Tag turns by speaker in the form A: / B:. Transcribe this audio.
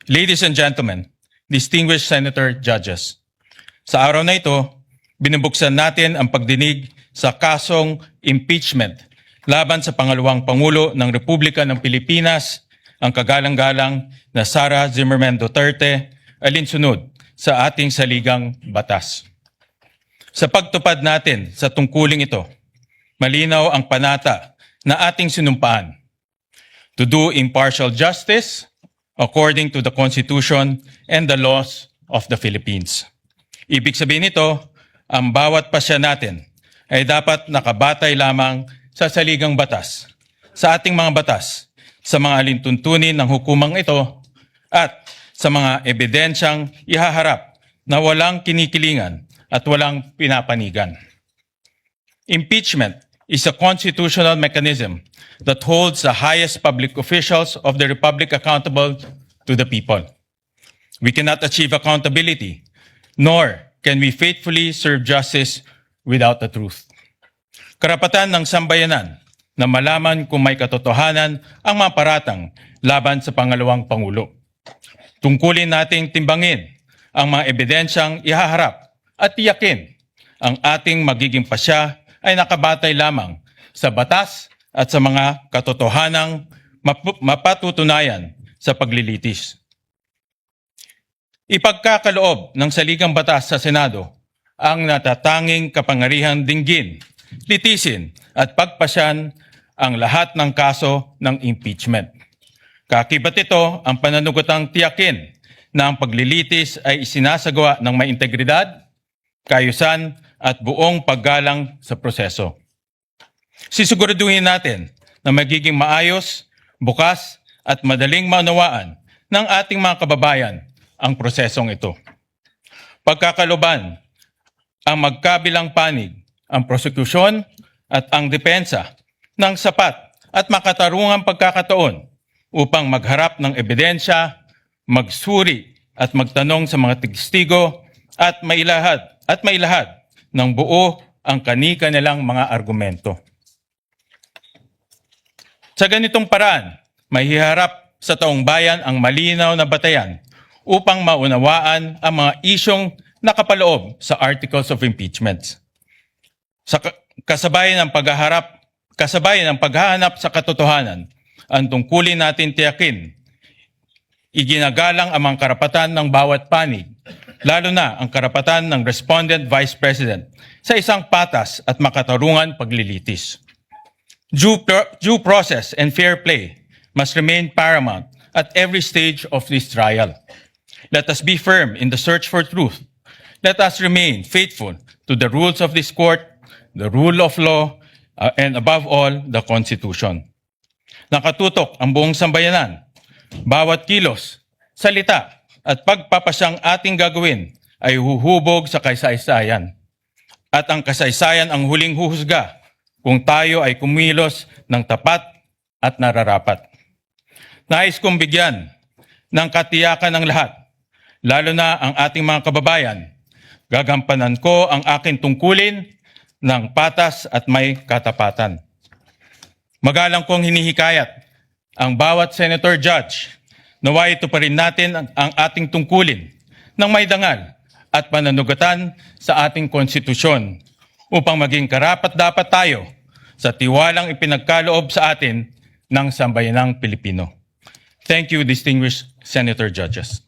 A: Ladies and gentlemen, distinguished Senator Judges, sa araw na ito, binubuksan natin ang pagdinig sa kasong impeachment laban sa pangalawang Pangulo ng Republika ng Pilipinas, ang kagalang-galang na Sara Zimmerman Duterte, alinsunod sa ating saligang batas. Sa pagtupad natin sa tungkuling ito, malinaw ang panata na ating sinumpaan to do impartial justice according to the Constitution and the laws of the Philippines. Ibig sabihin nito, ang bawat pasya natin ay dapat nakabatay lamang sa saligang batas, sa ating mga batas, sa mga alintuntunin ng hukumang ito, at sa mga ebidensyang ihaharap na walang kinikilingan at walang pinapanigan. Impeachment is a constitutional mechanism that holds the highest public officials of the Republic accountable to the people. We cannot achieve accountability, nor can we faithfully serve justice without the truth. Karapatan ng sambayanan na malaman kung may katotohanan ang mga paratang laban sa pangalawang Pangulo. Tungkulin nating timbangin ang mga ebidensyang ihaharap at tiyakin ang ating magiging pasya ay nakabatay lamang sa batas at sa mga katotohanang mapatutunayan sa paglilitis. Ipagkakaloob ng saligang batas sa Senado ang natatanging kapangyarihang dinggin, litisin at pagpasyan ang lahat ng kaso ng impeachment. Kakibat ito ang pananugutang tiyakin na ang paglilitis ay isinasagawa ng may integridad, kaayusan at buong paggalang sa proseso. Sisiguraduhin natin na magiging maayos, bukas at madaling maunawaan ng ating mga kababayan ang prosesong ito. Pagkakaloban ang magkabilang panig, ang prosekusyon at ang depensa ng sapat at makatarungang pagkakataon upang magharap ng ebidensya, magsuri at magtanong sa mga testigo at mailahad ng buo ang kani-kanilang mga argumento. Sa ganitong paraan, mahiharap sa taong bayan ang malinaw na batayan upang maunawaan ang mga isyong nakapaloob sa Articles of Impeachment. Sa kasabayan ng paghahanap sa katotohanan, ang tungkulin natin tiyakin, iginagalang ang mga karapatan ng bawat panig, lalo na ang karapatan ng respondent vice president sa isang patas at makatarungan paglilitis. Due process and fair play must remain paramount at every stage of this trial. Let us be firm in the search for truth. Let us remain faithful to the rules of this court, the rule of law, and above all, the Constitution. Nakatutok ang buong sambayanan. Bawat kilos, salita, at pagpapasyang ating gagawin ay huhubog sa kasaysayan. At ang kasaysayan ang huling huhusga kung tayo ay kumilos ng tapat at nararapat. Nais kong bigyan ng katiyakan ng lahat, lalo na ang ating mga kababayan. Gagampanan ko ang aking tungkulin ng patas at may katapatan. Magalang kong hinihikayat ang bawat senator judge naway ito pa rin natin ang ating tungkulin ng may dangal at pananugatan sa ating konstitusyon upang maging karapat-dapat tayo sa tiwalang ipinagkaloob sa atin ng sambayanang Pilipino. Thank you, distinguished Senator Judges.